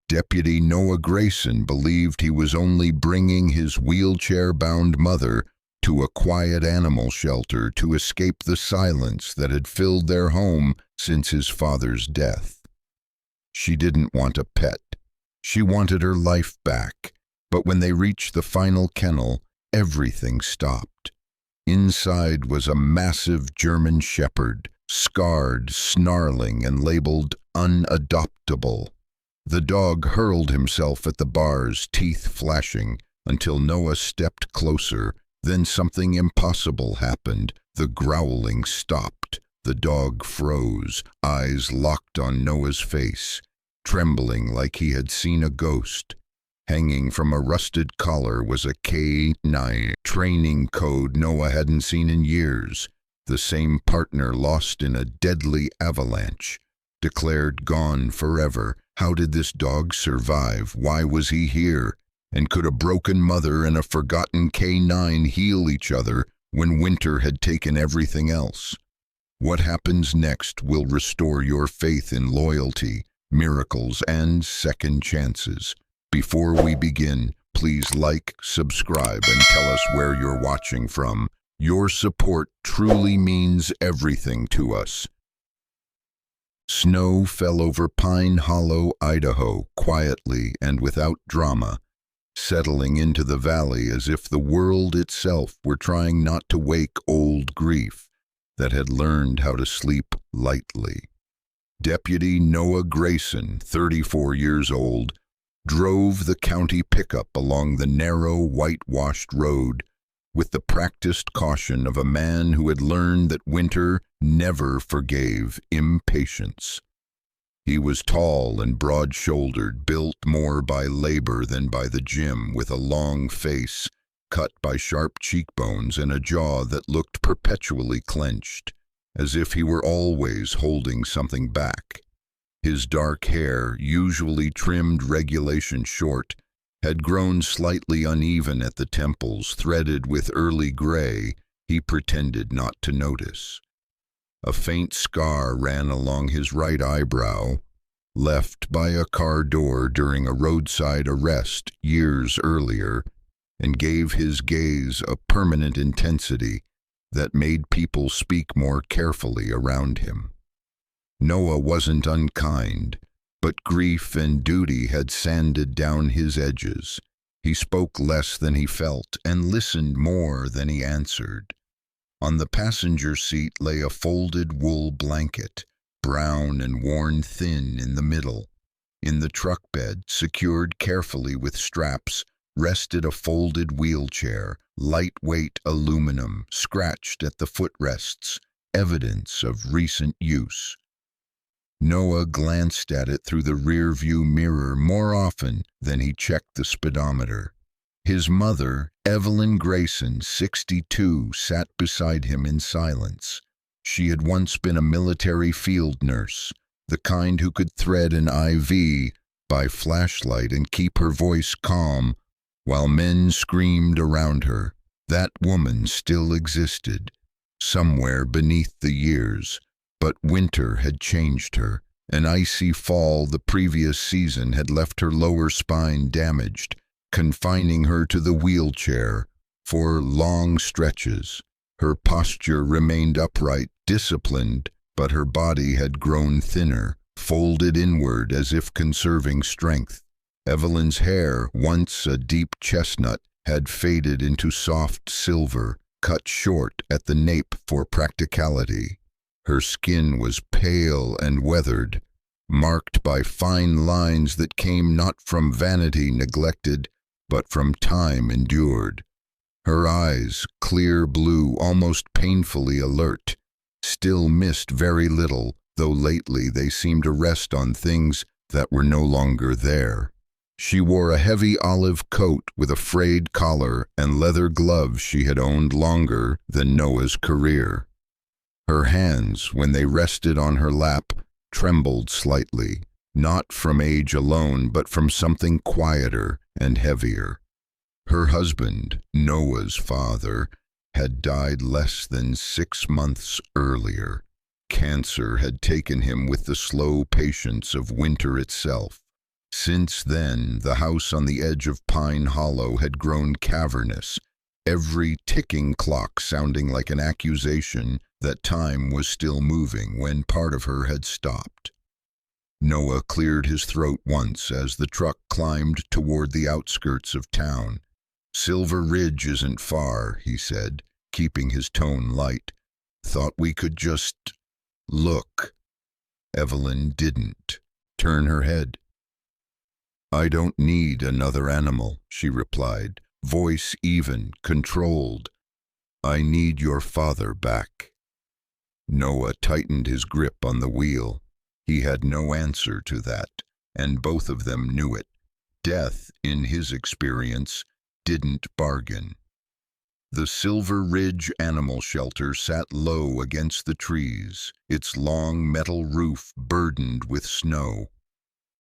Deputy Noah Grayson believed he was only bringing his wheelchair-bound mother to a quiet animal shelter to escape the silence that had filled their home since his father's death. She didn't want a pet. She wanted her life back. But when they reached the final kennel, everything stopped. Inside was a massive German shepherd, scarred, snarling, and labeled unadoptable. The dog hurled himself at the bars, teeth flashing, until Noah stepped closer. Then something impossible happened. The growling stopped. The dog froze, eyes locked on Noah's face, trembling like he had seen a ghost. Hanging from a rusted collar was a K9 training code Noah hadn't seen in years. The same partner lost in a deadly avalanche. Declared gone forever. How did this dog survive? Why was he here? And could a broken mother and a forgotten K9 heal each other when winter had taken everything else? What happens next will restore your faith in loyalty, miracles, and second chances. Before we begin, please like, subscribe, and tell us where you're watching from. Your support truly means everything to us. Snow fell over Pine Hollow, Idaho, quietly and without drama, settling into the valley as if the world itself were trying not to wake old grief that had learned how to sleep lightly. Deputy Noah Grayson, 34 years old, drove the county pickup along the narrow, whitewashed road with the practiced caution of a man who had learned that winter never forgave impatience. He was tall and broad-shouldered, built more by labor than by the gym, with a long face cut by sharp cheekbones and a jaw that looked perpetually clenched, as if he were always holding something back. His dark hair, usually trimmed regulation short, had grown slightly uneven at the temples, threaded with early gray. He pretended not to notice. A faint scar ran along his right eyebrow, left by a car door during a roadside arrest years earlier, and gave his gaze a permanent intensity that made people speak more carefully around him. Noah wasn't unkind, but grief and duty had sanded down his edges. He spoke less than he felt and listened more than he answered. On the passenger seat lay a folded wool blanket, brown and worn thin in the middle. In the truck bed, secured carefully with straps, rested a folded wheelchair, lightweight aluminum, scratched at the footrests, evidence of recent use. Noah glanced at it through the rear-view mirror more often than he checked the speedometer. His mother, Evelyn Grayson, 62, sat beside him in silence. She had once been a military field nurse, the kind who could thread an IV by flashlight and keep her voice calm while men screamed around her. That woman still existed, somewhere beneath the years. But winter had changed her. An icy fall the previous season had left her lower spine damaged, confining her to the wheelchair for long stretches. Her posture remained upright, disciplined, but her body had grown thinner, folded inward as if conserving strength. Evelyn's hair, once a deep chestnut, had faded into soft silver, cut short at the nape for practicality. Her skin was pale and weathered, marked by fine lines that came not from vanity neglected, but from time endured. Her eyes, clear blue, almost painfully alert, still missed very little, though lately they seemed to rest on things that were no longer there. She wore a heavy olive coat with a frayed collar and leather gloves she had owned longer than Noah's career. Her hands, when they rested on her lap, trembled slightly, not from age alone, but from something quieter and heavier. Her husband, Noah's father, had died less than 6 months earlier. Cancer had taken him with the slow patience of winter itself. Since then, the house on the edge of Pine Hollow had grown cavernous, every ticking clock sounding like an accusation that time was still moving when part of her had stopped. Noah cleared his throat once as the truck climbed toward the outskirts of town. "Silver Ridge isn't far," he said, keeping his tone light. "Thought we could just look." Evelyn didn't turn her head. "I don't need another animal," she replied, voice even, controlled. "I need your father back." Noah tightened his grip on the wheel. He had no answer to that, and both of them knew it. Death, in his experience, didn't bargain. The Silver Ridge Animal Shelter sat low against the trees, its long metal roof burdened with snow.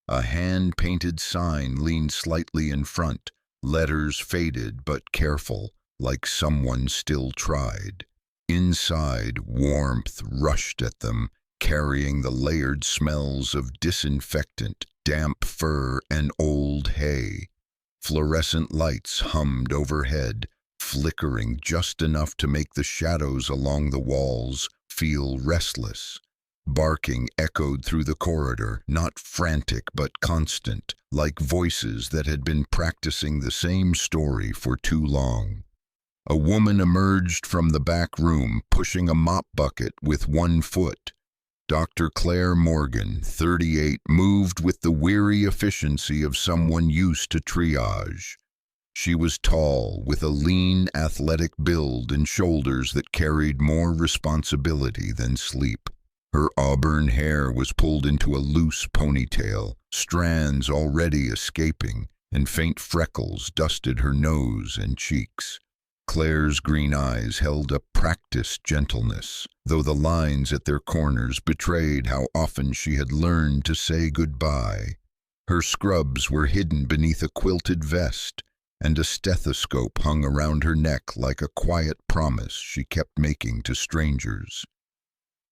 A hand-painted sign leaned slightly in front, letters faded but careful, like someone still tried. Inside, warmth rushed at them, carrying the layered smells of disinfectant, damp fur, and old hay. Fluorescent lights hummed overhead, flickering just enough to make the shadows along the walls feel restless. Barking echoed through the corridor, not frantic but constant, like voices that had been practicing the same story for too long. A woman emerged from the back room, pushing a mop bucket with one foot. Dr. Claire Morgan, 38, moved with the weary efficiency of someone used to triage. She was tall, with a lean, athletic build and shoulders that carried more responsibility than sleep. Her auburn hair was pulled into a loose ponytail, strands already escaping, and faint freckles dusted her nose and cheeks. Claire's green eyes held a practiced gentleness, though the lines at their corners betrayed how often she had learned to say goodbye. Her scrubs were hidden beneath a quilted vest, and a stethoscope hung around her neck like a quiet promise she kept making to strangers.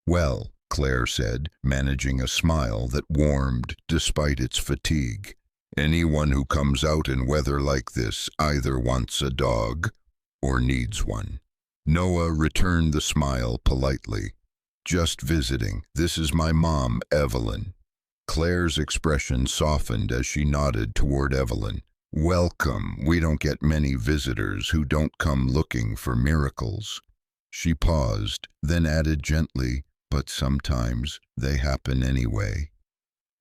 "Well," Claire said, managing a smile that warmed despite its fatigue, "anyone who comes out in weather like this either wants a dog or needs one." Noah returned the smile politely. "Just visiting. This is my mom, Evelyn." Claire's expression softened as she nodded toward Evelyn. "Welcome. We don't get many visitors who don't come looking for miracles." She paused, then added gently, "But sometimes they happen anyway."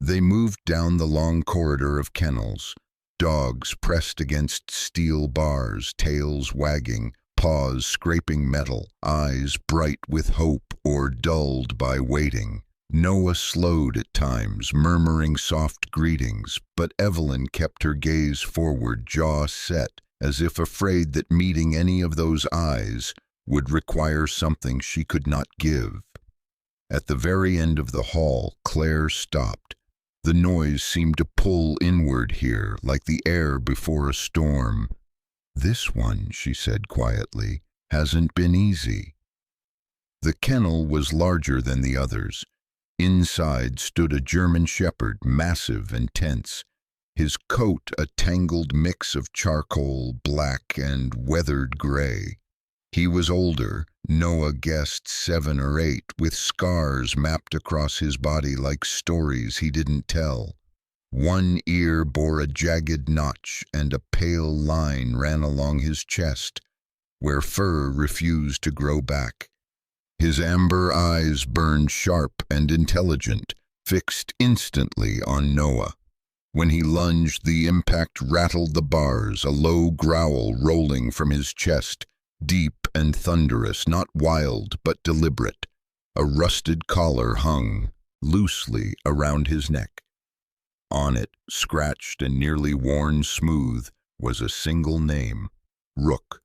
They moved down the long corridor of kennels, dogs pressed against steel bars, tails wagging, paws scraping metal, eyes bright with hope or dulled by waiting. Noah slowed at times, murmuring soft greetings, but Evelyn kept her gaze forward, jaw set, as if afraid that meeting any of those eyes would require something she could not give. At the very end of the hall, Claire stopped. The noise seemed to pull inward here, like the air before a storm. "This one," she said quietly, "hasn't been easy." The kennel was larger than the others. Inside stood a German shepherd, massive and tense, his coat a tangled mix of charcoal, black, and weathered gray. He was older, Noah guessed 7 or 8, with scars mapped across his body like stories he didn't tell. One ear bore a jagged notch, and a pale line ran along his chest, where fur refused to grow back. His amber eyes burned sharp and intelligent, fixed instantly on Noah. When he lunged, the impact rattled the bars, a low growl rolling from his chest, deep and thunderous, not wild but deliberate. A rusted collar hung loosely around his neck. On it, scratched and nearly worn smooth, was a single name, Rook.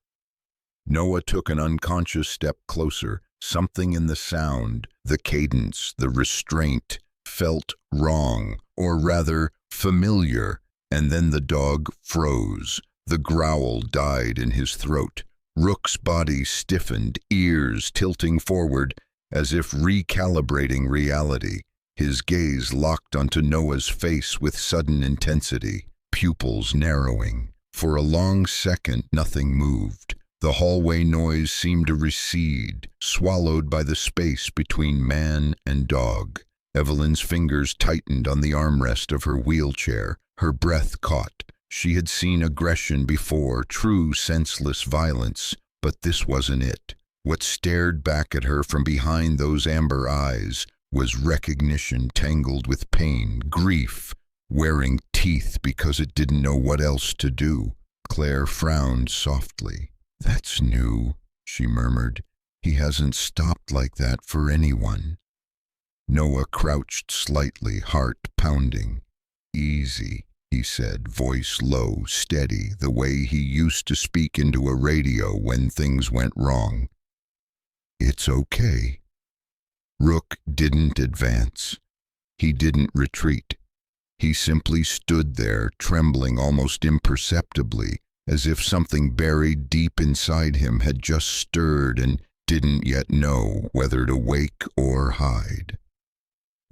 Noah took an unconscious step closer. Something in the sound, the cadence, the restraint, felt wrong, or rather familiar, and then the dog froze. The growl died in his throat. Rook's body stiffened, ears tilting forward, as if recalibrating reality. His gaze locked onto Noah's face with sudden intensity, pupils narrowing. For a long second, nothing moved. The hallway noise seemed to recede, swallowed by the space between man and dog. Evelyn's fingers tightened on the armrest of her wheelchair. Her breath caught. She had seen aggression before, true senseless violence, but this wasn't it. What stared back at her from behind those amber eyes was recognition tangled with pain, grief, wearing teeth because it didn't know what else to do. Claire frowned softly. "That's new," she murmured. "He hasn't stopped like that for anyone." Noah crouched slightly, heart pounding. "Easy," he said, voice low, steady, the way he used to speak into a radio when things went wrong. "It's okay." Rook didn't advance. He didn't retreat. He simply stood there, trembling almost imperceptibly, as if something buried deep inside him had just stirred and didn't yet know whether to wake or hide.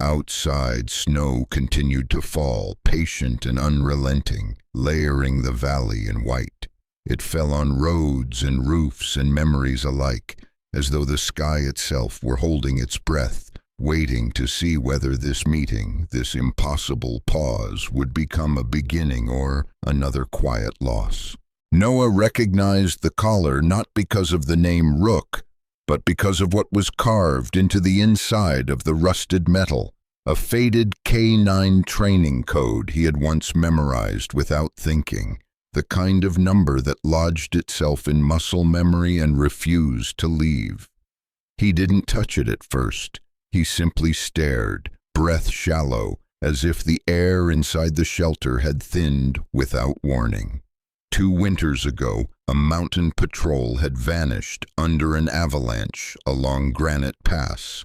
Outside, snow continued to fall, patient and unrelenting, layering the valley in white. It fell on roads and roofs and memories alike, as though the sky itself were holding its breath, waiting to see whether this meeting, this impossible pause, would become a beginning or another quiet loss. Noah recognized the collar not because of the name Rook, but because of what was carved into the inside of the rusted metal, a faded K9 training code he had once memorized without thinking, the kind of number that lodged itself in muscle memory and refused to leave. He didn't touch it at first. He simply stared, breath shallow, as if the air inside the shelter had thinned without warning. 2 winters ago, a mountain patrol had vanished under an avalanche along Granite Pass.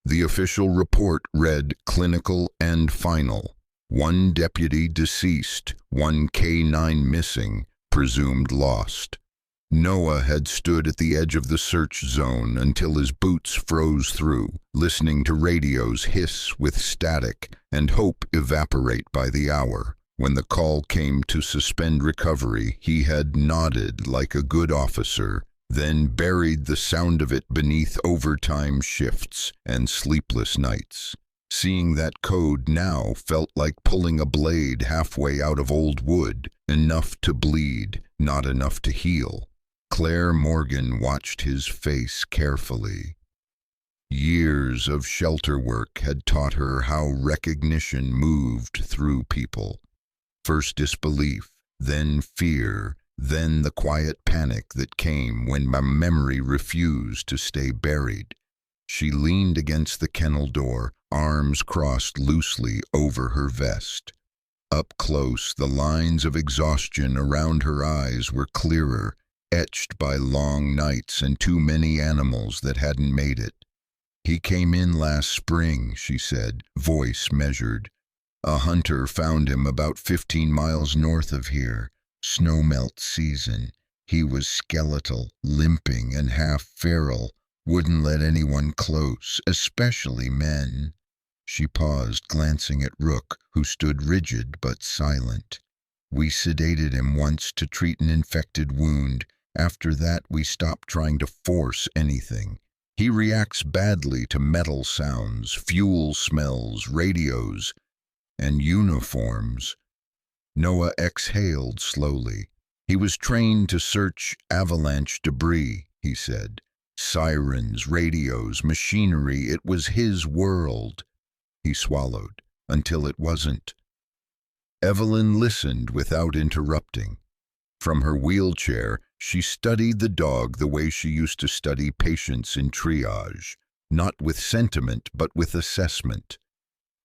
The official report read clinical and final. 1 deputy deceased, 1 K9 missing, presumed lost. Noah had stood at the edge of the search zone until his boots froze through, listening to radios hiss with static and hope evaporate by the hour. When the call came to suspend recovery, he had nodded like a good officer, then buried the sound of it beneath overtime shifts and sleepless nights. Seeing that code now felt like pulling a blade halfway out of old wood, enough to bleed, not enough to heal. Claire Morgan watched his face carefully. Years of shelter work had taught her how recognition moved through people. First disbelief, then fear, then the quiet panic that came when my memory refused to stay buried. She leaned against the kennel door, arms crossed loosely over her vest. Up close, the lines of exhaustion around her eyes were clearer, etched by long nights and too many animals that hadn't made it. "He came in last spring," she said, voice measured. "A hunter found him about 15 miles north of here. Snowmelt season. He was skeletal, limping and half feral, wouldn't let anyone close, especially men." She paused, glancing at Rook, who stood rigid but silent. "We sedated him once to treat an infected wound. After that, we stopped trying to force anything. He reacts badly to metal sounds, fuel smells, radios, and uniforms." Noah exhaled slowly. "He was trained to search avalanche debris," he said. "Sirens, radios, machinery, it was his world." He swallowed, until it wasn't. Evelyn listened without interrupting. From her wheelchair, she studied the dog the way she used to study patients in triage, not with sentiment but with assessment.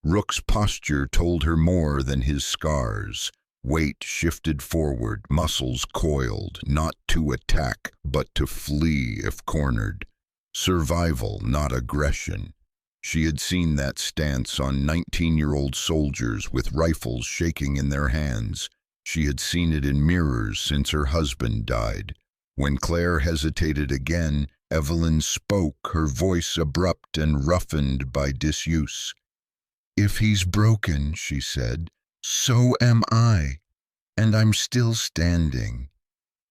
Rook's posture told her more than his scars. Weight shifted forward, muscles coiled, not to attack, but to flee if cornered. Survival, not aggression. She had seen that stance on 19-year-old soldiers with rifles shaking in their hands. She had seen it in mirrors since her husband died. When Claire hesitated again, Evelyn spoke, her voice abrupt and roughened by disuse. If he's broken, she said, so am I, and I'm still standing.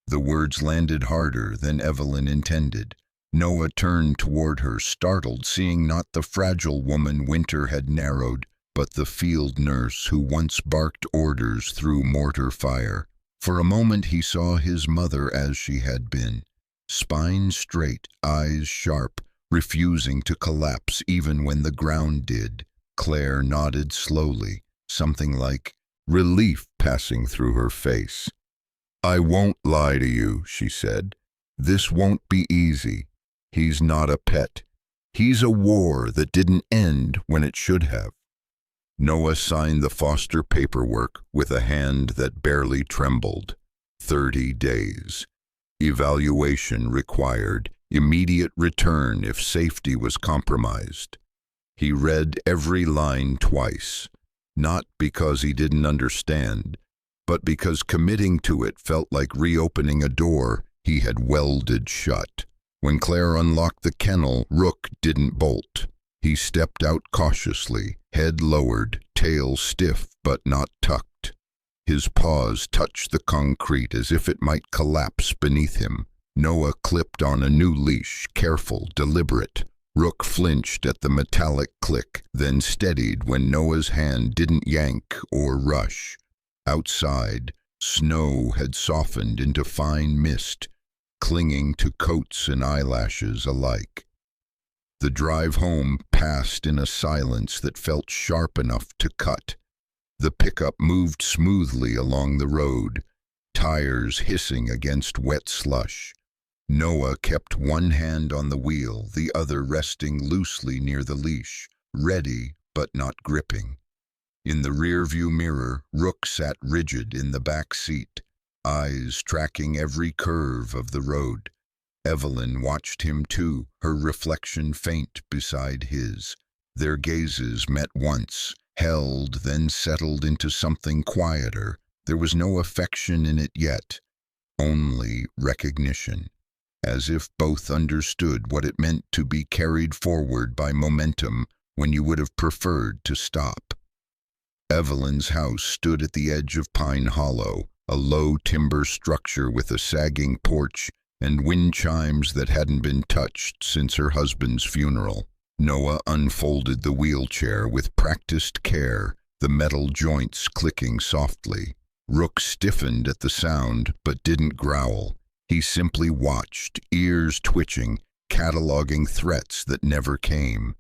The words landed harder than Evelyn intended. Noah turned toward her, startled, seeing not the fragile woman Winter had narrowed, but the field nurse who once barked orders through mortar fire. For a moment he saw his mother as she had been, spine straight, eyes sharp, refusing to collapse even when the ground did. Claire nodded slowly, something like relief passing through her face. "I won't lie to you," she said. "This won't be easy. He's not a pet. He's a war that didn't end when it should have." Noah signed the foster paperwork with a hand that barely trembled. 30 days. Evaluation required. Immediate return if safety was compromised. He read every line twice, not because he didn't understand, but because committing to it felt like reopening a door he had welded shut. When Claire unlocked the kennel, Rook didn't bolt. He stepped out cautiously, head lowered, tail stiff but not tucked. His paws touched the concrete as if it might collapse beneath him. Noah clipped on a new leash, careful, deliberate. Rook flinched at the metallic click, then steadied when Noah's hand didn't yank or rush. Outside, snow had softened into fine mist, clinging to coats and eyelashes alike. The drive home passed in a silence that felt sharp enough to cut. The pickup moved smoothly along the road, tires hissing against wet slush. Noah kept one hand on the wheel, the other resting loosely near the leash, ready but not gripping. In the rearview mirror, Rook sat rigid in the back seat, eyes tracking every curve of the road. Evelyn watched him too, her reflection faint beside his. Their gazes met once, held, then settled into something quieter. There was no affection in it yet, only recognition, as if both understood what it meant to be carried forward by momentum when you would have preferred to stop. Evelyn's house stood at the edge of Pine Hollow, a low timber structure with a sagging porch and wind chimes that hadn't been touched since her husband's funeral. Noah unfolded the wheelchair with practiced care, the metal joints clicking softly. Rook stiffened at the sound, but didn't growl. He simply watched, ears twitching, cataloging threats that never came.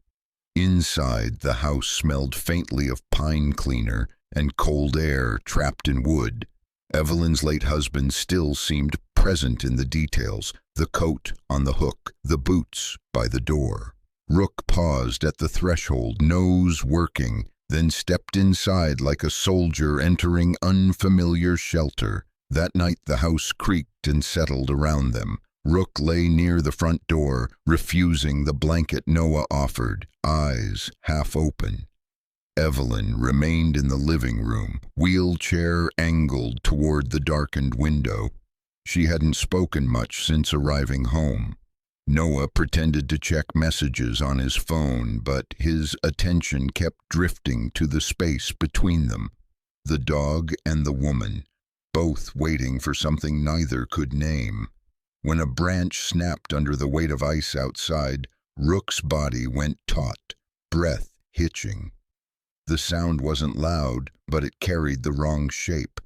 Inside, the house smelled faintly of pine cleaner and cold air trapped in wood. Evelyn's late husband still seemed present in the details, the coat on the hook, the boots by the door. Rook paused at the threshold, nose working, then stepped inside like a soldier entering unfamiliar shelter. That night the house creaked and settled around them. Rook lay near the front door, refusing the blanket Noah offered, eyes half open. Evelyn remained in the living room, wheelchair angled toward the darkened window. She hadn't spoken much since arriving home. Noah pretended to check messages on his phone, but his attention kept drifting to the space between them, the dog and the woman, both waiting for something neither could name. When a branch snapped under the weight of ice outside, Rook's body went taut, breath hitching. The sound wasn't loud, but it carried the wrong shape.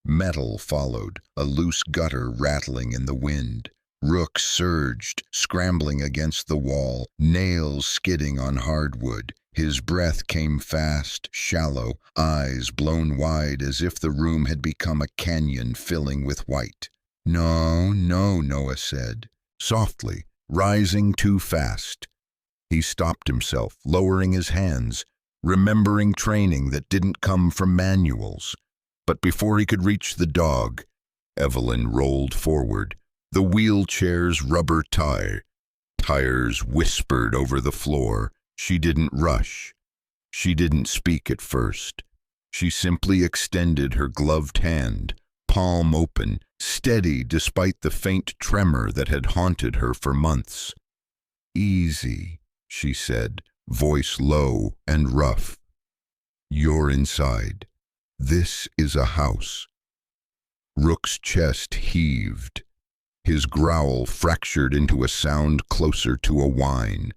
Metal followed, a loose gutter rattling in the wind. Rook surged, scrambling against the wall, nails skidding on hardwood. His breath came fast, shallow, eyes blown wide as if the room had become a canyon filling with white. "No, no," Noah said, softly, rising too fast. He stopped himself, lowering his hands, remembering training that didn't come from manuals. But before he could reach the dog, Evelyn rolled forward, the wheelchair's rubber tires whispered over the floor. She didn't rush. She didn't speak at first. She simply extended her gloved hand, palm open, steady despite the faint tremor that had haunted her for months. "Easy," she said, voice low and rough. You're inside. This is a house. Rook's chest heaved. His growl fractured into a sound closer to a whine.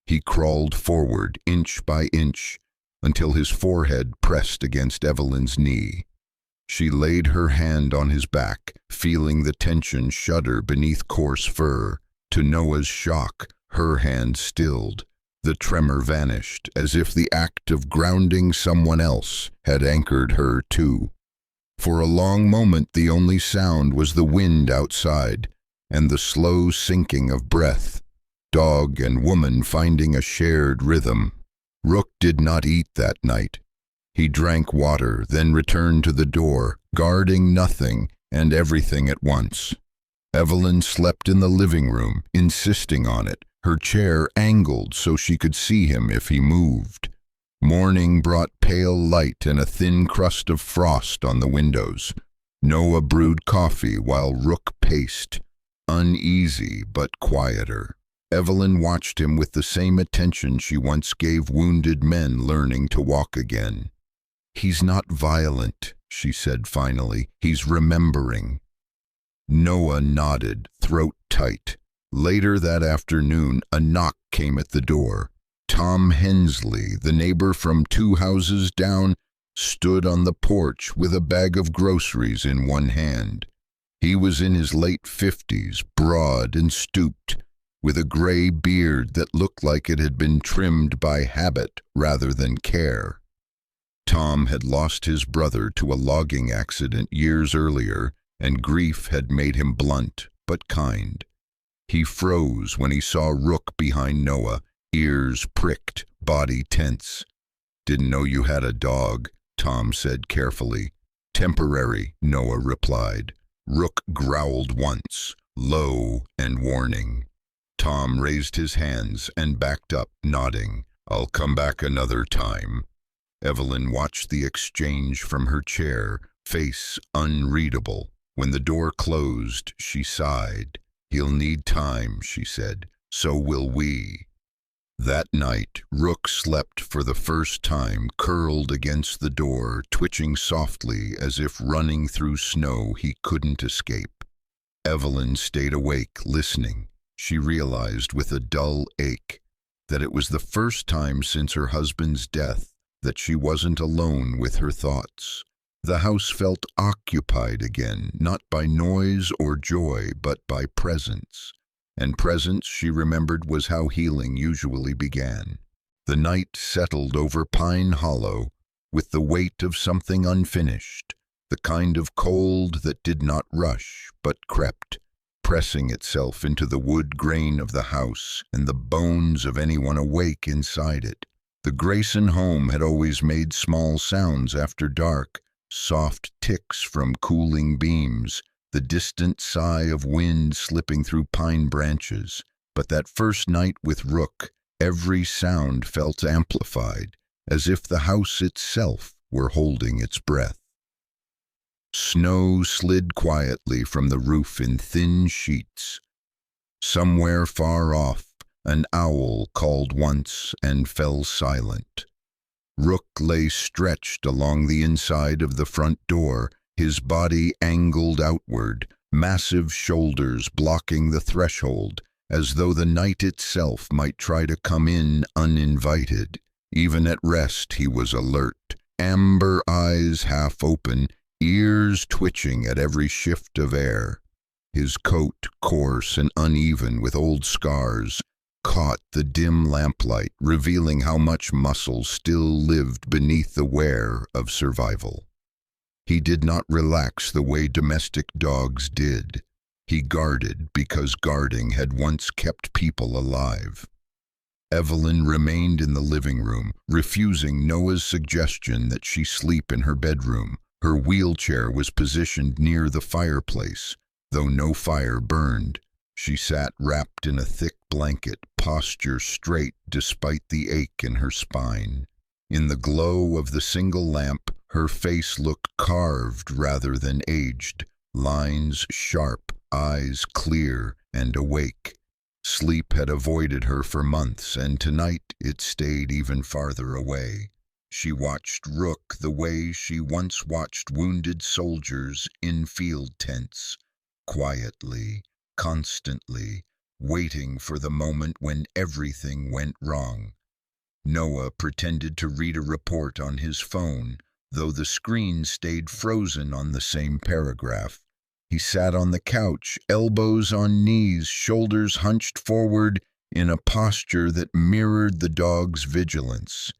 He crawled forward inch by inch until his forehead pressed against Evelyn's knee. She laid her hand on his back, feeling the tension shudder beneath coarse fur. To Noah's shock, her hand stilled. The tremor vanished, as if the act of grounding someone else had anchored her too. For a long moment the only sound was the wind outside, and the slow sinking of breath, dog and woman finding a shared rhythm. Rook did not eat that night. He drank water, then returned to the door, guarding nothing and everything at once. Evelyn slept in the living room, insisting on it, her chair angled so she could see him if he moved. Morning brought pale light and a thin crust of frost on the windows. Noah brewed coffee while Rook paced, uneasy but quieter. Evelyn watched him with the same attention she once gave wounded men learning to walk again. "He's not violent," she said finally. "He's remembering." Noah nodded, throat tight. Later that afternoon, a knock came at the door. Tom Hensley, the neighbor from 2 houses down, stood on the porch with a bag of groceries in one hand. He was in his late 50s, broad and stooped, with a gray beard that looked like it had been trimmed by habit rather than care. Tom had lost his brother to a logging accident years earlier, and grief had made him blunt but kind. He froze when he saw Rook behind Noah, ears pricked, body tense. "Didn't know you had a dog," Tom said carefully. "Temporary," Noah replied. Rook growled once, low and warning. Tom raised his hands and backed up, nodding. "I'll come back another time." Evelyn watched the exchange from her chair, face unreadable. When the door closed, she sighed. "He'll need time," she said. "So will we." That night, Rook slept for the first time, curled against the door, twitching softly as if running through snow he couldn't escape. Evelyn stayed awake, listening. She realized with a dull ache that it was the first time since her husband's death that she wasn't alone with her thoughts. The house felt occupied again, not by noise or joy, but by presence. And presence, she remembered, was how healing usually began. The night settled over Pine Hollow with the weight of something unfinished, the kind of cold that did not rush, but crept, pressing itself into the wood grain of the house and the bones of anyone awake inside it. The Grayson home had always made small sounds after dark, soft ticks from cooling beams, the distant sigh of wind slipping through pine branches. But that first night with Rook, every sound felt amplified, as if the house itself were holding its breath. Snow slid quietly from the roof in thin sheets. Somewhere far off, an owl called once and fell silent. Rook lay stretched along the inside of the front door, his body angled outward, massive shoulders blocking the threshold, as though the night itself might try to come in uninvited. Even at rest he was alert, amber eyes half open, ears twitching at every shift of air. His coat, coarse and uneven with old scars, caught the dim lamplight, revealing how much muscle still lived beneath the wear of survival. He did not relax the way domestic dogs did. He guarded because guarding had once kept people alive. Evelyn remained in the living room, refusing Noah's suggestion that she sleep in her bedroom. Her wheelchair was positioned near the fireplace, though no fire burned. She sat wrapped in a thick blanket, posture straight despite the ache in her spine. In the glow of the single lamp, her face looked carved rather than aged, lines sharp, eyes clear and awake. Sleep had avoided her for months, and tonight it stayed even farther away. She watched Rook the way she once watched wounded soldiers in field tents, quietly, constantly, waiting for the moment when everything went wrong. Noah pretended to read a report on his phone, though the screen stayed frozen on the same paragraph. He sat on the couch, elbows on knees, shoulders hunched forward, in a posture that mirrored the dog's vigilance.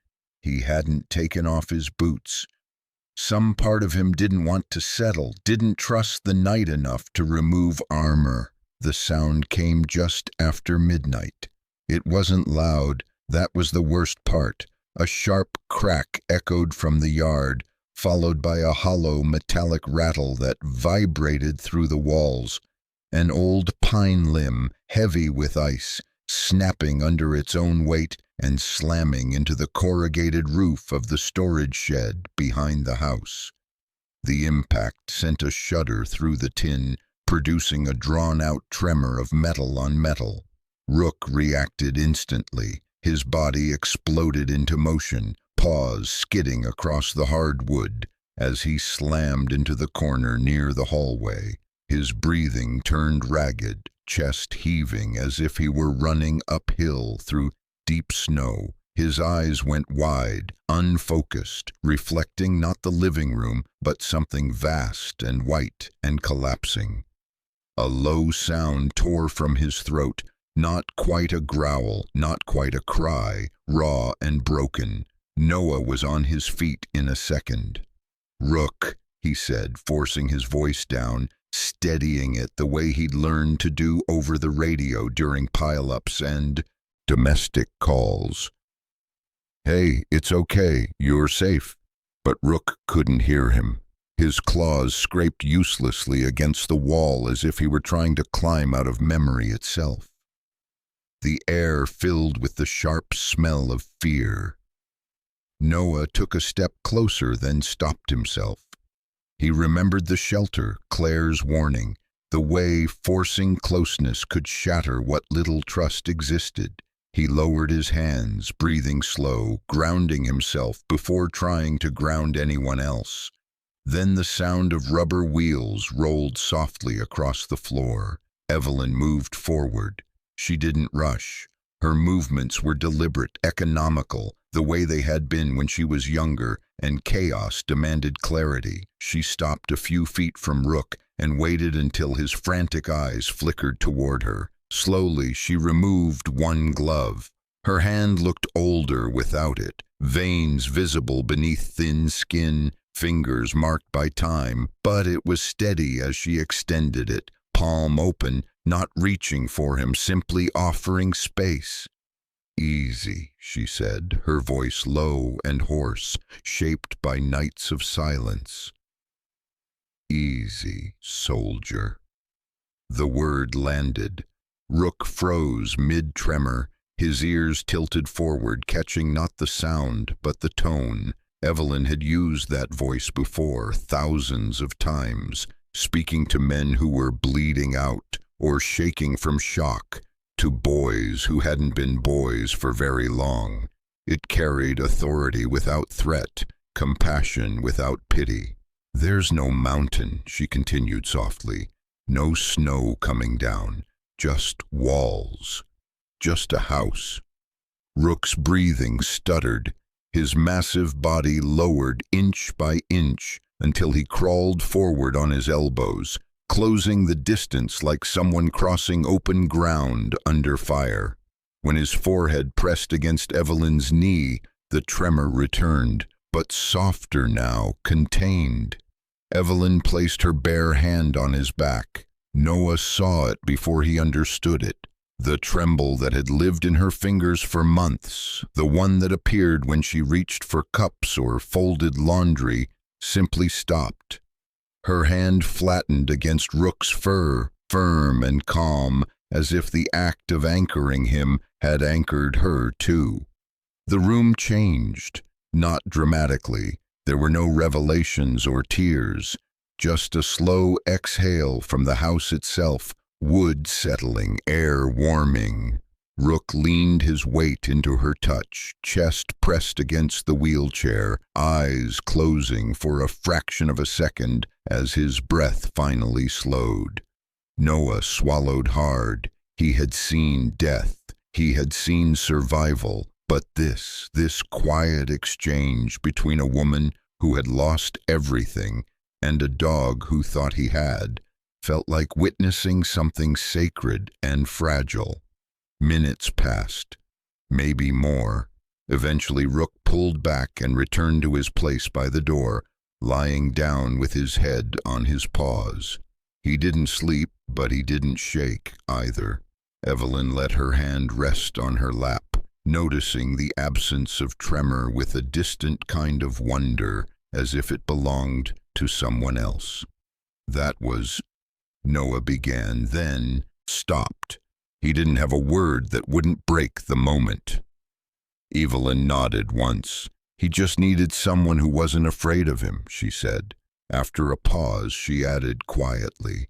He hadn't taken off his boots. Some part of him didn't want to settle, didn't trust the night enough to remove armor. The sound came just after midnight. It wasn't loud, that was the worst part. A sharp crack echoed from the yard, followed by a hollow metallic rattle that vibrated through the walls. An old pine limb, heavy with ice, snapping under its own weight and slamming into the corrugated roof of the storage shed behind the house. The impact sent a shudder through the tin, producing a drawn-out tremor of metal on metal. Rook reacted instantly. His body exploded into motion, paws skidding across the hardwood as he slammed into the corner near the hallway. His breathing turned ragged, chest heaving as if he were running uphill through deep snow. His eyes went wide, unfocused, reflecting not the living room, but something vast and white and collapsing. A low sound tore from his throat, not quite a growl, not quite a cry, raw and broken. Noah was on his feet in a second. "Rook," he said, forcing his voice down, steadying it the way he'd learned to do over the radio during pile-ups and domestic calls. "Hey, it's okay, you're safe." But Rook couldn't hear him. His claws scraped uselessly against the wall as if he were trying to climb out of memory itself. The air filled with the sharp smell of fear. Noah took a step closer, then stopped himself. He remembered the shelter, Claire's warning, the way forcing closeness could shatter what little trust existed. He lowered his hands, breathing slow, grounding himself before trying to ground anyone else. Then the sound of rubber wheels rolled softly across the floor. Evelyn moved forward. She didn't rush. Her movements were deliberate, economical, the way they had been when she was younger, and chaos demanded clarity. She stopped a few feet from Rook and waited until his frantic eyes flickered toward her. Slowly, she removed one glove. Her hand looked older without it, veins visible beneath thin skin, fingers marked by time, but it was steady as she extended it, palm open, not reaching for him, simply offering space. "Easy," she said, her voice low and hoarse, shaped by nights of silence. "Easy, soldier." The word landed. Rook froze mid-tremor, his ears tilted forward, catching not the sound, but the tone. Evelyn had used that voice before, thousands of times, speaking to men who were bleeding out or shaking from shock, to boys who hadn't been boys for very long. It carried authority without threat, compassion without pity. "There's no mountain," she continued softly, "no snow coming down, just walls, just a house." Rook's breathing stuttered, his massive body lowered inch by inch until he crawled forward on his elbows, closing the distance like someone crossing open ground under fire. When his forehead pressed against Evelyn's knee, the tremor returned, but softer now, contained. Evelyn placed her bare hand on his back. Noah saw it before he understood it. The tremble that had lived in her fingers for months, the one that appeared when she reached for cups or folded laundry, simply stopped. Her hand flattened against Rook's fur, firm and calm, as if the act of anchoring him had anchored her too. The room changed, not dramatically. There were no revelations or tears, just a slow exhale from the house itself, wood settling, air warming. Rook leaned his weight into her touch, chest pressed against the wheelchair, eyes closing for a fraction of a second as his breath finally slowed. Noah swallowed hard. He had seen death. He had seen survival. But this quiet exchange between a woman who had lost everything and a dog who thought he had felt like witnessing something sacred and fragile. Minutes passed, maybe more. Eventually Rook pulled back and returned to his place by the door, lying down with his head on his paws. He didn't sleep, but he didn't shake either. Evelyn let her hand rest on her lap, noticing the absence of tremor with a distant kind of wonder, as if it belonged to someone else. "That was," Noah began, then stopped. He didn't have a word that wouldn't break the moment. Evelyn nodded once. "He just needed someone who wasn't afraid of him," she said. After a pause, she added quietly,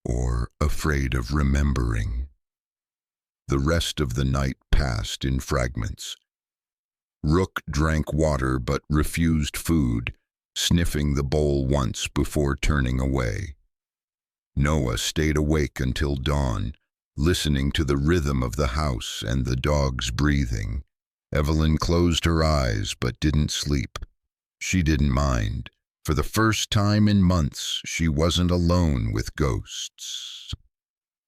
"or afraid of remembering." The rest of the night passed in fragments. Rook drank water but refused food, sniffing the bowl once before turning away. Noah stayed awake until dawn, listening to the rhythm of the house and the dog's breathing. Evelyn closed her eyes but didn't sleep. She didn't mind. For the first time in months, she wasn't alone with ghosts.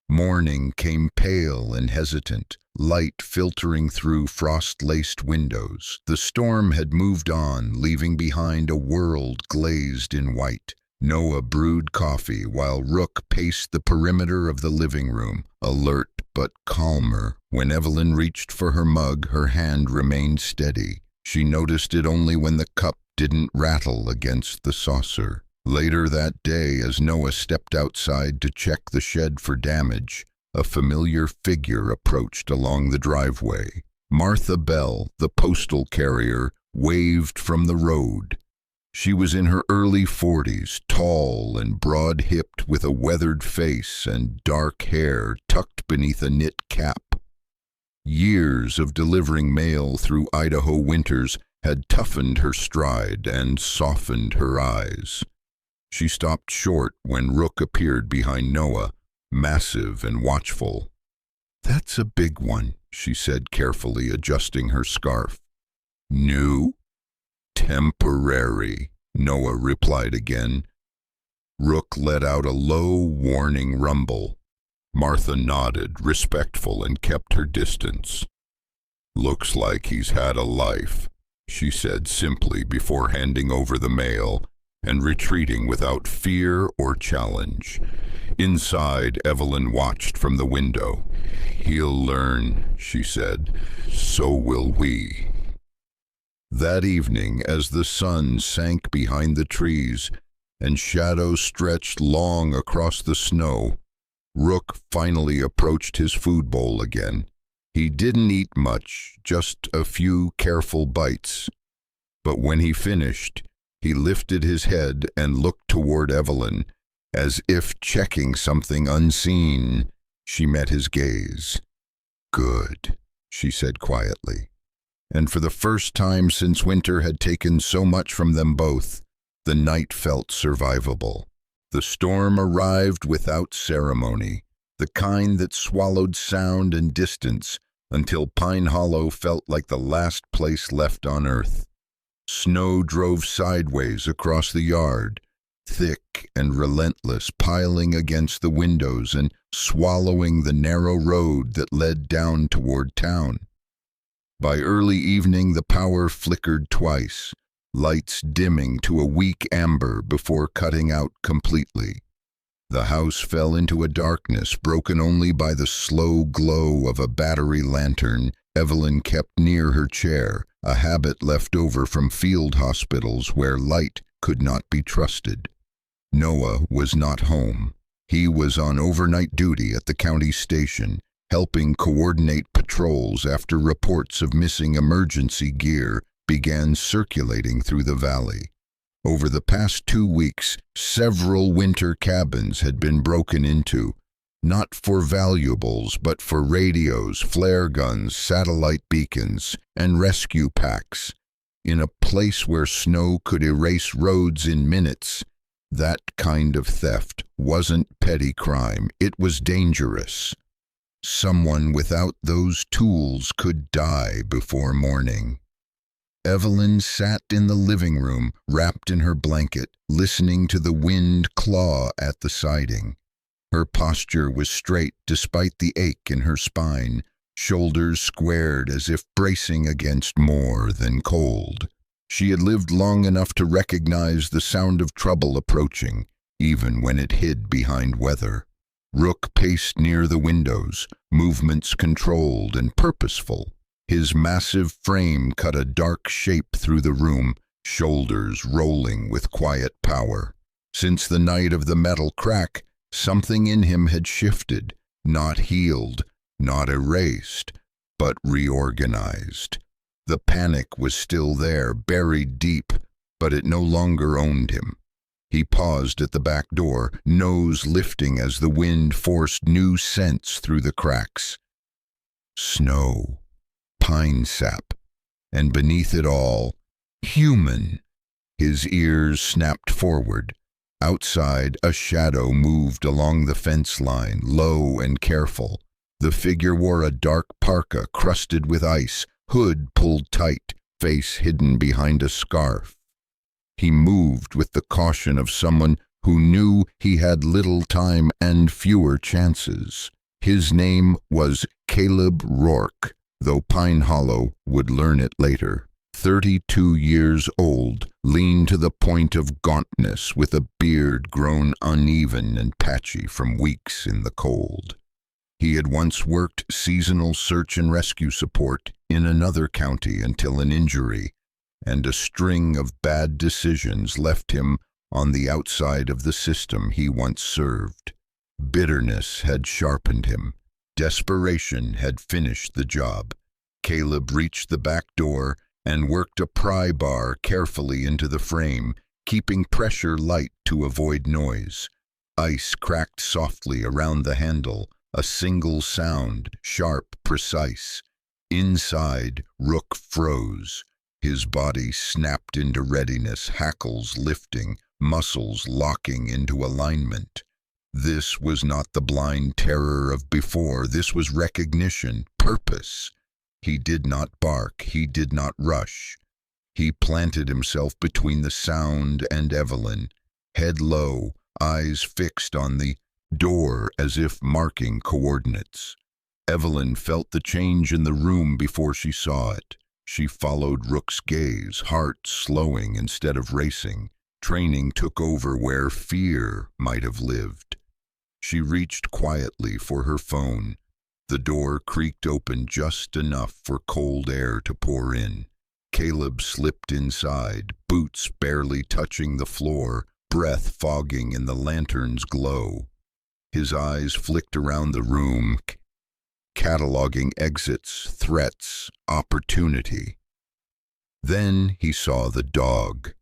Morning came pale and hesitant, light filtering through frost-laced windows. The storm had moved on, leaving behind a world glazed in white. Noah brewed coffee while Rook paced the perimeter of the living room, alert but calmer. When Evelyn reached for her mug, her hand remained steady. She noticed it only when the cup didn't rattle against the saucer. Later that day, as Noah stepped outside to check the shed for damage, a familiar figure approached along the driveway. Martha Bell, the postal carrier, waved from the road. She was in her early 40s, tall and broad-hipped with a weathered face and dark hair tucked beneath a knit cap. Years of delivering mail through Idaho winters had toughened her stride and softened her eyes. She stopped short when Rook appeared behind Noah, massive and watchful. "That's a big one," she said carefully, adjusting her scarf. "New?" "Temporary," Noah replied again. Rook let out a low, warning rumble. Martha nodded, respectful, and kept her distance. "Looks like he's had a life," she said simply before handing over the mail and retreating without fear or challenge. Inside, Evelyn watched from the window. "He'll learn," she said. "So will we." That evening, as the sun sank behind the trees and shadows stretched long across the snow, Rook finally approached his food bowl again. He didn't eat much, just a few careful bites. But when he finished, he lifted his head and looked toward Evelyn, as if checking something unseen. She met his gaze. "Good," she said quietly. And for the first time since winter had taken so much from them both, the night felt survivable. The storm arrived without ceremony, the kind that swallowed sound and distance until Pine Hollow felt like the last place left on earth. Snow drove sideways across the yard, thick and relentless, piling against the windows and swallowing the narrow road that led down toward town. By early evening, the power flickered twice, lights dimming to a weak amber before cutting out completely. The house fell into a darkness broken only by the slow glow of a battery lantern Evelyn kept near her chair, a habit left over from field hospitals where light could not be trusted. Noah was not home. He was on overnight duty at the county station, helping coordinate patrols after reports of missing emergency gear began circulating through the valley. Over the past 2 weeks, several winter cabins had been broken into, Not for valuables, but for radios, flare guns, satellite beacons, and rescue packs. In a place where snow could erase roads in minutes, that kind of theft wasn't petty crime, it was dangerous. Someone without those tools could die before morning. Evelyn sat in the living room, wrapped in her blanket, listening to the wind claw at the siding. Her posture was straight despite the ache in her spine, shoulders squared as if bracing against more than cold. She had lived long enough to recognize the sound of trouble approaching, even when it hid behind weather. Rook paced near the windows, movements controlled and purposeful. His massive frame cut a dark shape through the room, shoulders rolling with quiet power. Since the night of the metal crack, something in him had shifted, not healed, not erased, but reorganized. The panic was still there, buried deep, but it no longer owned him. He paused at the back door, nose lifting as the wind forced new scents through the cracks. Snow, pine sap, and beneath it all, human. His ears snapped forward. Outside, a shadow moved along the fence line, low and careful. The figure wore a dark parka crusted with ice, hood pulled tight, face hidden behind a scarf. He moved with the caution of someone who knew he had little time and fewer chances. His name was Caleb Rourke, though Pine Hollow would learn it later. 32 years old, lean to the point of gauntness, with a beard grown uneven and patchy from weeks in the cold. He had once worked seasonal search and rescue support in another county until an injury and a string of bad decisions left him on the outside of the system he once served. Bitterness had sharpened him. Desperation had finished the job. Caleb reached the back door and worked a pry bar carefully into the frame, keeping pressure light to avoid noise. Ice cracked softly around the handle, a single sound, sharp, precise. Inside, Rook froze. His body snapped into readiness, hackles lifting, muscles locking into alignment. This was not the blind terror of before. This was recognition, purpose. He did not bark. He did not rush. He planted himself between the sound and Evelyn, head low, eyes fixed on the door as if marking coordinates. Evelyn felt the change in the room before she saw it. She followed Rook's gaze, heart slowing instead of racing. Training took over where fear might have lived. She reached quietly for her phone. The door creaked open just enough for cold air to pour in. Caleb slipped inside, boots barely touching the floor, breath fogging in the lantern's glow. His eyes flicked around the room, cataloging exits, threats, opportunity. Then he saw the dog.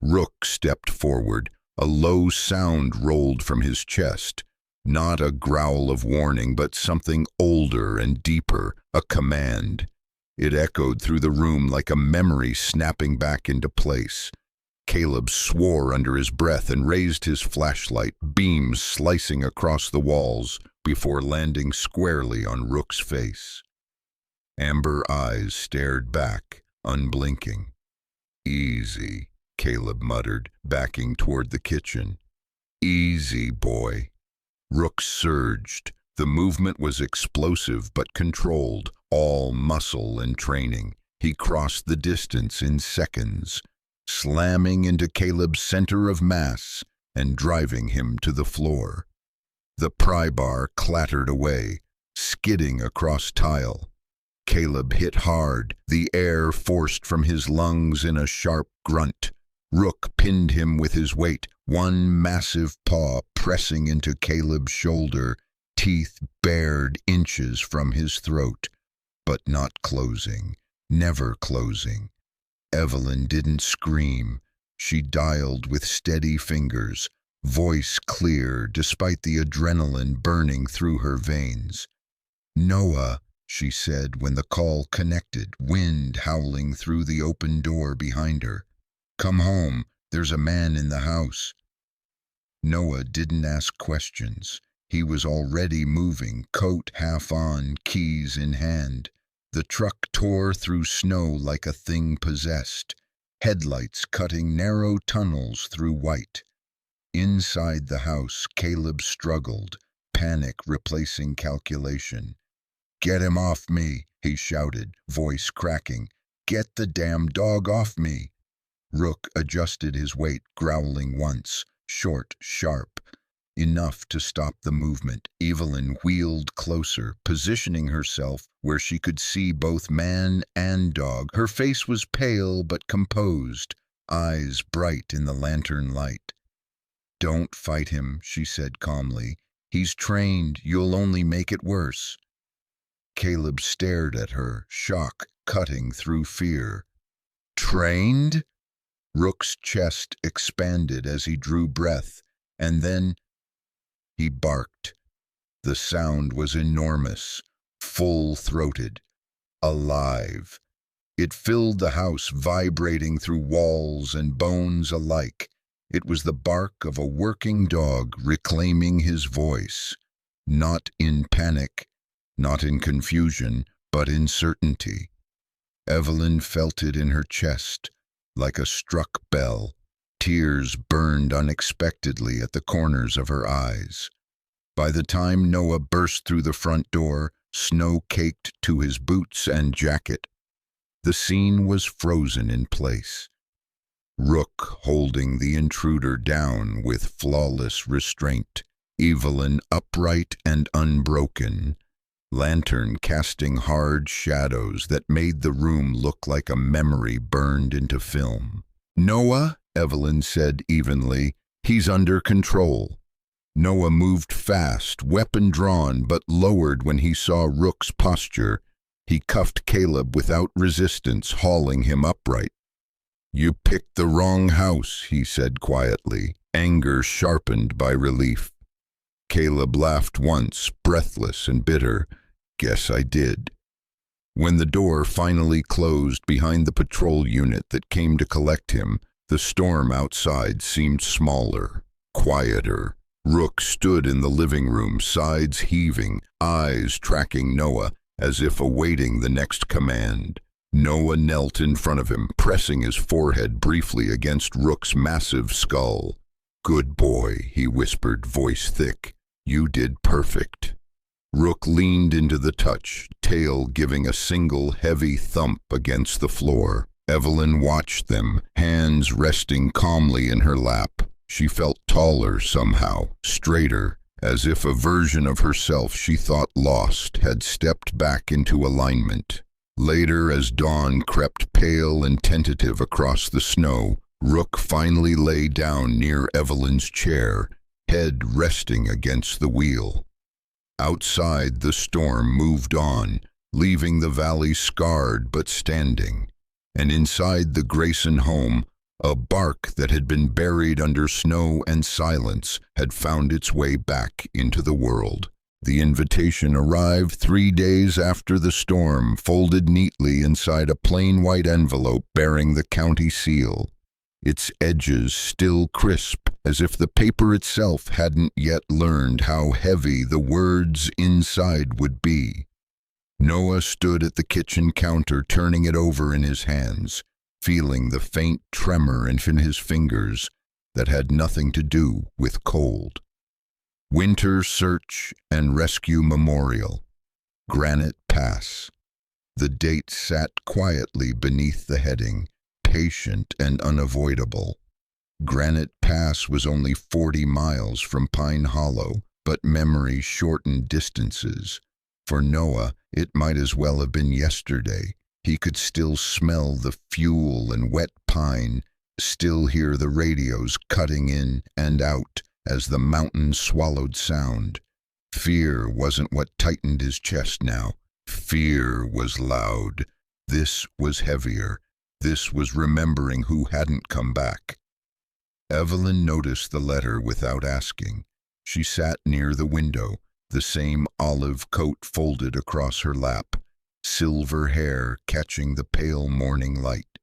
Rook stepped forward. A low sound rolled from his chest. Not a growl of warning, but something older and deeper, a command. It echoed through the room like a memory snapping back into place. Caleb swore under his breath and raised his flashlight, beams slicing across the walls before landing squarely on Rook's face. Amber eyes stared back, unblinking. "Easy," Caleb muttered, backing toward the kitchen. "Easy, boy." Rook surged. The movement was explosive but controlled, all muscle and training. He crossed the distance in seconds, slamming into Caleb's center of mass and driving him to the floor. The pry bar clattered away, skidding across tile. Caleb hit hard, the air forced from his lungs in a sharp grunt. Rook pinned him with his weight, one massive paw pressing into Caleb's shoulder, teeth bared inches from his throat, but not closing, never closing. Evelyn didn't scream. She dialed with steady fingers, voice clear despite the adrenaline burning through her veins. "Noah," she said when the call connected, wind howling through the open door behind her. "Come home, there's a man in the house." Noah didn't ask questions. He was already moving, coat half on, keys in hand. The truck tore through snow like a thing possessed, headlights cutting narrow tunnels through white. Inside the house, Caleb struggled, panic replacing calculation. "Get him off me," he shouted, voice cracking. "Get the damn dog off me." Rook adjusted his weight, growling once, short, sharp, enough to stop the movement. Evelyn wheeled closer, positioning herself where she could see both man and dog. Her face was pale but composed, eyes bright in the lantern light. "Don't fight him," she said calmly. "He's trained. You'll only make it worse." Caleb stared at her, shock cutting through fear. "Trained?" Rook's chest expanded as he drew breath, and then he barked. The sound was enormous, full-throated, alive. It filled the house, vibrating through walls and bones alike. It was the bark of a working dog reclaiming his voice, not in panic, not in confusion, but in certainty. Evelyn felt it in her chest, like a struck bell. Tears burned unexpectedly at the corners of her eyes. By the time Noah burst through the front door, snow caked to his boots and jacket. The scene was frozen in place. Rook holding the intruder down with flawless restraint, Evelyn upright and unbroken, lantern casting hard shadows that made the room look like a memory burned into film. "Noah," Evelyn said evenly, "he's under control." Noah moved fast, weapon drawn, but lowered when he saw Rook's posture. He cuffed Caleb without resistance, hauling him upright. "You picked the wrong house," he said quietly, anger sharpened by relief. Caleb laughed once, breathless and bitter. "Guess I did." When the door finally closed behind the patrol unit that came to collect him, the storm outside seemed smaller, quieter. Rook stood in the living room, sides heaving, eyes tracking Noah as if awaiting the next command. Noah knelt in front of him, pressing his forehead briefly against Rook's massive skull. "Good boy," he whispered, voice thick. "You did perfect." Rook leaned into the touch, tail giving a single heavy thump against the floor. Evelyn watched them, hands resting calmly in her lap. She felt taller somehow, straighter, as if a version of herself she thought lost had stepped back into alignment. Later, as dawn crept pale and tentative across the snow, Rook finally lay down near Evelyn's chair, head resting against the wheel. Outside, the storm moved on, leaving the valley scarred but standing. And inside the Grayson home, a bark that had been buried under snow and silence had found its way back into the world. The invitation arrived 3 days after the storm, folded neatly inside a plain white envelope bearing the county seal, its edges still crisp, as if the paper itself hadn't yet learned how heavy the words inside would be. Noah stood at the kitchen counter, turning it over in his hands, feeling the faint tremor in his fingers that had nothing to do with cold. Winter Search and Rescue Memorial, Granite Pass. The date sat quietly beneath the heading, patient and unavoidable. Granite Pass was only 40 miles from Pine Hollow, but memory shortened distances. For Noah, it might as well have been yesterday. He could still smell the fuel and wet pine, still hear the radios cutting in and out as the mountain swallowed sound. Fear wasn't what tightened his chest now. Fear was loud. This was heavier. This was remembering who hadn't come back. Evelyn noticed the letter without asking. She sat near the window, the same olive coat folded across her lap, silver hair catching the pale morning light.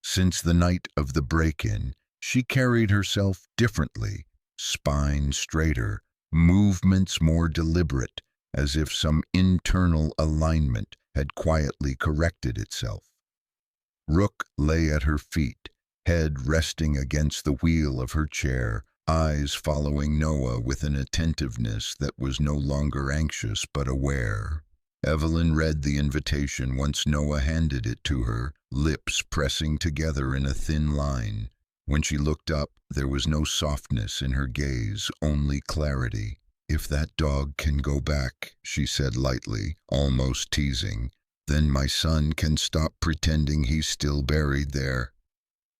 Since the night of the break-in, she carried herself differently, spine straighter, movements more deliberate, as if some internal alignment had quietly corrected itself. Rook lay at her feet, head resting against the wheel of her chair, eyes following Noah with an attentiveness that was no longer anxious but aware. Evelyn read the invitation once Noah handed it to her, lips pressing together in a thin line. When she looked up, there was no softness in her gaze, only clarity. "If that dog can go back," she said lightly, almost teasing, "then my son can stop pretending he's still buried there."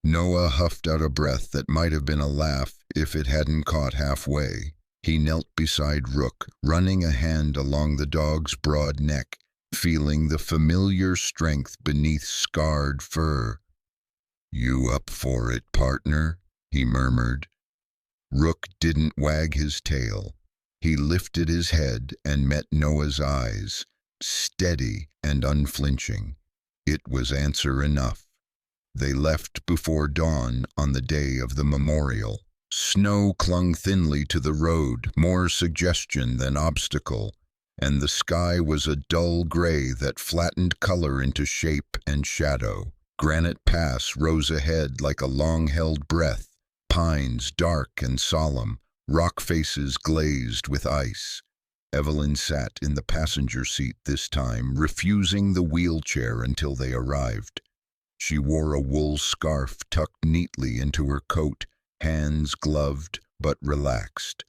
Noah huffed out a breath that might have been a laugh if it hadn't caught halfway. He knelt beside Rook, running a hand along the dog's broad neck, feeling the familiar strength beneath scarred fur. "You up for it, partner?" he murmured. Rook didn't wag his tail. He lifted his head and met Noah's eyes, steady and unflinching. It was answer enough. They left before dawn on the day of the memorial. Snow clung thinly to the road, more suggestion than obstacle, and the sky was a dull gray that flattened color into shape and shadow. Granite Pass rose ahead like a long-held breath, pines dark and solemn, rock faces glazed with ice. Evelyn sat in the passenger seat this time, refusing the wheelchair until they arrived. She wore a wool scarf tucked neatly into her coat, hands gloved but relaxed.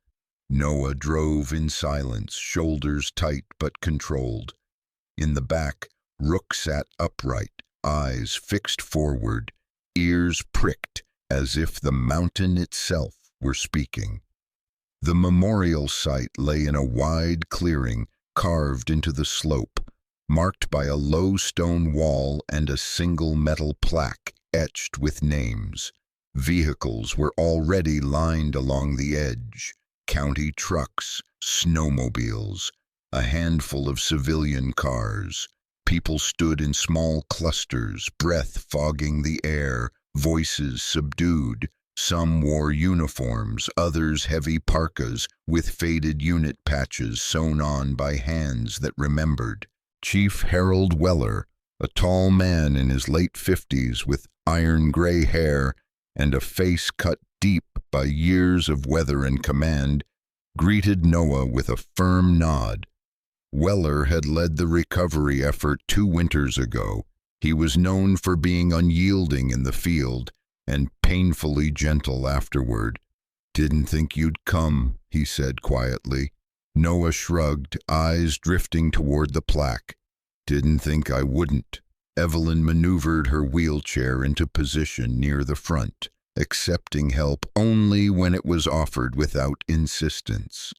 Noah drove in silence, shoulders tight but controlled. In the back, Rook sat upright, eyes fixed forward, ears pricked as if the mountain itself were speaking. The memorial site lay in a wide clearing carved into the slope, marked by a low stone wall and a single metal plaque etched with names. Vehicles were already lined along the edge: county trucks, snowmobiles, a handful of civilian cars. People stood in small clusters, breath fogging the air, voices subdued. Some wore uniforms, others heavy parkas with faded unit patches sewn on by hands that remembered. Chief Harold Weller, a tall man in his late 50s with iron-gray hair and a face cut deep by years of weather and command, greeted Noah with a firm nod. Weller had led the recovery effort 2 winters ago. He was known for being unyielding in the field and painfully gentle afterward. "Didn't think you'd come," he said quietly. Noah shrugged, eyes drifting toward the plaque. "Didn't think I wouldn't." Evelyn maneuvered her wheelchair into position near the front, accepting help only when it was offered without insistence.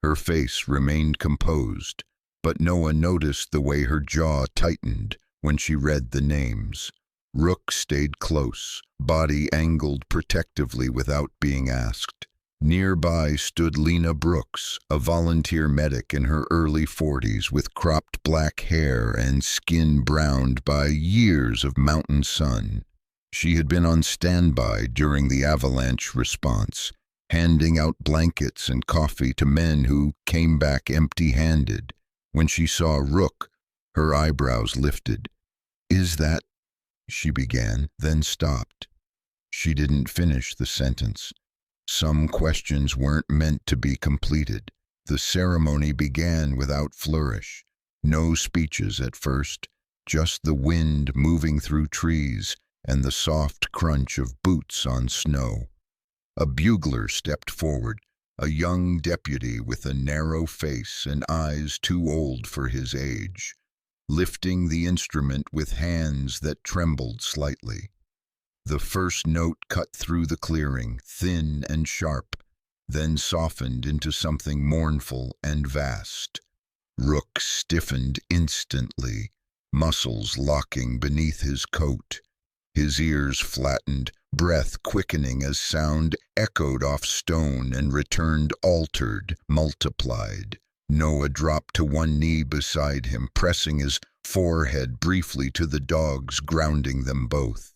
Her face remained composed, but Noah noticed the way her jaw tightened when she read the names. Rook stayed close, body angled protectively without being asked. Nearby stood Lena Brooks, a volunteer medic in her early 40s with cropped black hair and skin browned by years of mountain sun. She had been on standby during the avalanche response, handing out blankets and coffee to men who came back empty-handed. When she saw Rook, her eyebrows lifted. "Is that—" she began, then stopped. She didn't finish the sentence. Some questions weren't meant to be completed. The ceremony began without flourish. No speeches at first, just the wind moving through trees and the soft crunch of boots on snow. A bugler stepped forward, a young deputy with a narrow face and eyes too old for his age, lifting the instrument with hands that trembled slightly. The first note cut through the clearing, thin and sharp, then softened into something mournful and vast. Rook stiffened instantly, muscles locking beneath his coat. His ears flattened, breath quickening as sound echoed off stone and returned altered, multiplied. Noah dropped to one knee beside him, pressing his forehead briefly to the dog's, grounding them both.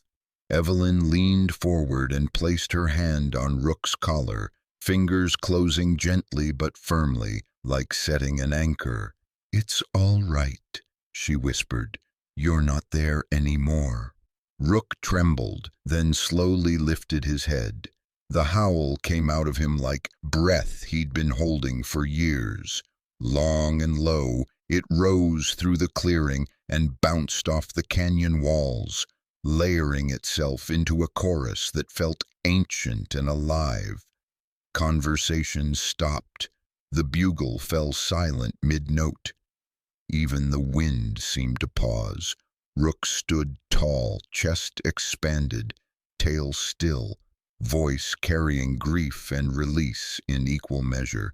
Evelyn leaned forward and placed her hand on Rook's collar, fingers closing gently but firmly, like setting an anchor. "It's all right," she whispered. "You're not there anymore." Rook trembled, then slowly lifted his head. The howl came out of him like breath he'd been holding for years. Long and low, it rose through the clearing and bounced off the canyon walls, layering itself into a chorus that felt ancient and alive. Conversation stopped. The bugle fell silent mid-note. Even the wind seemed to pause. Rook stood tall, chest expanded, tail still, voice carrying grief and release in equal measure.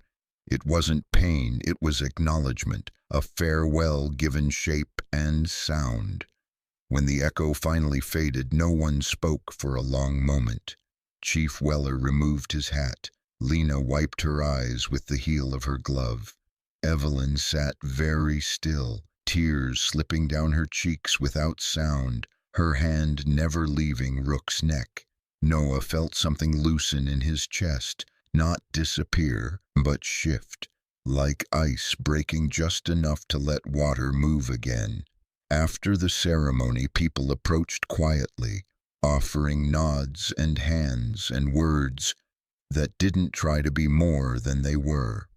It wasn't pain, it was acknowledgement, a farewell given shape and sound. When the echo finally faded, no one spoke for a long moment. Chief Weller removed his hat. Lena wiped her eyes with the heel of her glove. Evelyn sat very still, tears slipping down her cheeks without sound, her hand never leaving Rook's neck. Noah felt something loosen in his chest, not disappear, but shift, like ice breaking just enough to let water move again. After the ceremony, people approached quietly, offering nods and hands and words that didn't try to be more than they were.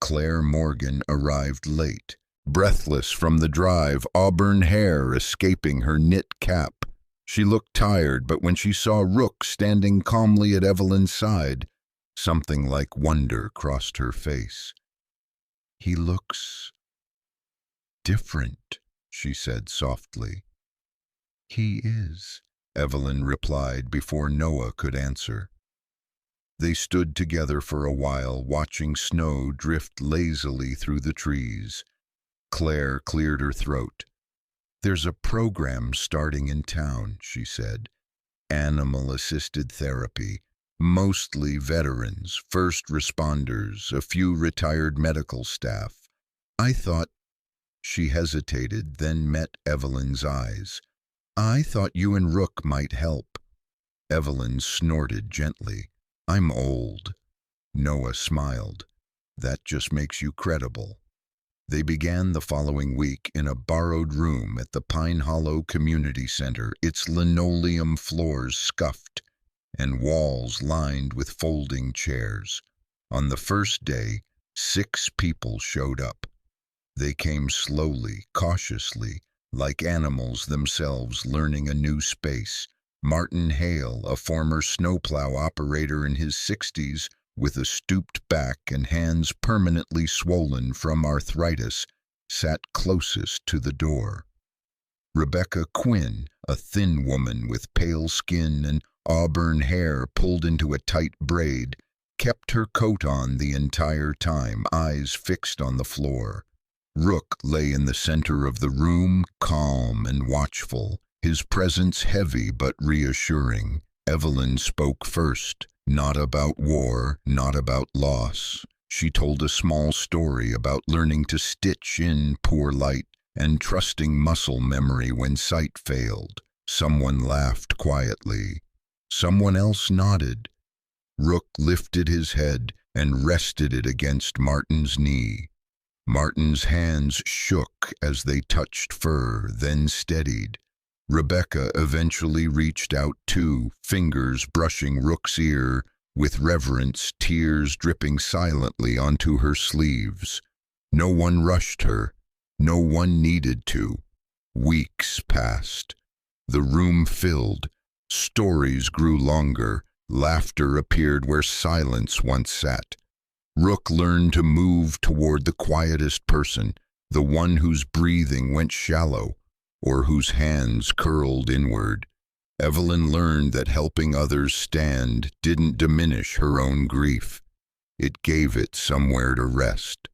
Claire Morgan arrived late, breathless from the drive, auburn hair escaping her knit cap. She looked tired, but when she saw Rook standing calmly at Evelyn's side, something like wonder crossed her face. "He looks different," she said softly. "He is," Evelyn replied before Noah could answer. They stood together for a while, watching snow drift lazily through the trees. Claire cleared her throat. "There's a program starting in town," she said. "Animal-assisted therapy. Mostly veterans, first responders, a few retired medical staff. I thought—" She hesitated, then met Evelyn's eyes. "I thought you and Rook might help." Evelyn snorted gently. "I'm old." Noah smiled. "That just makes you credible." They began the following week in a borrowed room at the Pine Hollow Community Center, its linoleum floors scuffed and walls lined with folding chairs. On the first day, 6 people showed up. They came slowly, cautiously, like animals themselves learning a new space. Martin Hale, a former snowplow operator in his 60s, with a stooped back and hands permanently swollen from arthritis, sat closest to the door. Rebecca Quinn, a thin woman with pale skin and auburn hair pulled into a tight braid, kept her coat on the entire time, eyes fixed on the floor. Rook lay in the center of the room, calm and watchful, his presence heavy but reassuring. Evelyn spoke first, not about war, not about loss. She told a small story about learning to stitch in poor light and trusting muscle memory when sight failed. Someone laughed quietly. Someone else nodded. Rook lifted his head and rested it against Martin's knee. Martin's hands shook as they touched fur, then steadied. Rebecca eventually reached out too, fingers brushing Rook's ear, with reverence, tears dripping silently onto her sleeves. No one rushed her. No one needed to. Weeks passed. The room filled. Stories grew longer. Laughter appeared where silence once sat. Rook learned to move toward the quietest person, the one whose breathing went shallow, or whose hands curled inward. Evelyn learned that helping others stand didn't diminish her own grief. It gave it somewhere to rest.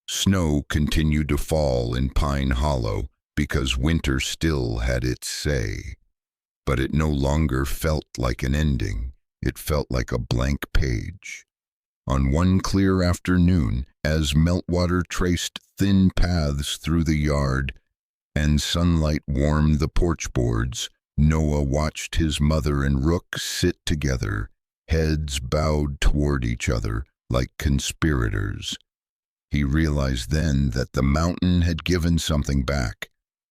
Snow continued to fall in Pine Hollow because winter still had its say. but it no longer felt like an ending. It felt like a blank page. On one clear afternoon, as meltwater traced thin paths through the yard and sunlight warmed the porch boards, Noah watched his mother and Rook sit together, heads bowed toward each other like conspirators. He realized then that the mountain had given something back,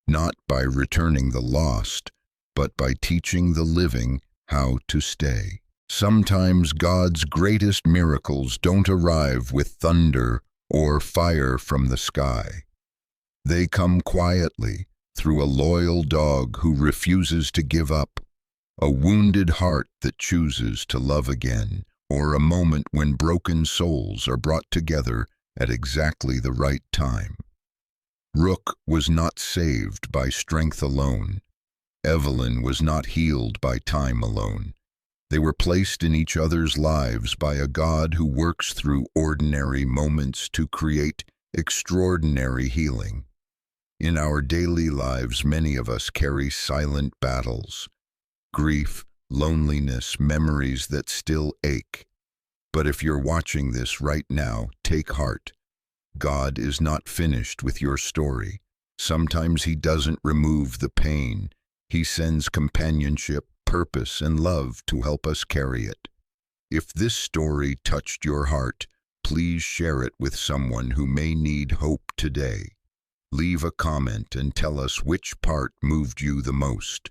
not by returning the lost, but by teaching the living how to stay. Sometimes God's greatest miracles don't arrive with thunder or fire from the sky. They come quietly through a loyal dog who refuses to give up, a wounded heart that chooses to love again, or a moment when broken souls are brought together at exactly the right time. Rook was not saved by strength alone. Evelyn was not healed by time alone. They were placed in each other's lives by a God who works through ordinary moments to create extraordinary healing. In our daily lives, many of us carry silent battles, grief, loneliness, memories that still ache. But if you're watching this right now, take heart. God is not finished with your story. Sometimes He doesn't remove the pain. He sends companionship, purpose, and love to help us carry it. If this story touched your heart, please share it with someone who may need hope today. Leave a comment and tell us which part moved you the most.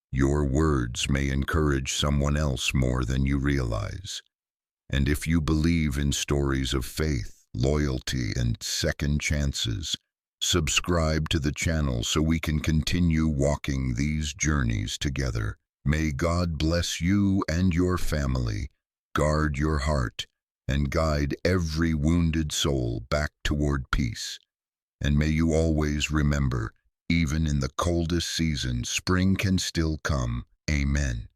Your words may encourage someone else more than you realize. And if you believe in stories of faith, loyalty, and second chances, subscribe to the channel so we can continue walking these journeys together. May God bless you and your family, guard your heart, and guide every wounded soul back toward peace. And may you always remember, even in the coldest season, spring can still come. Amen.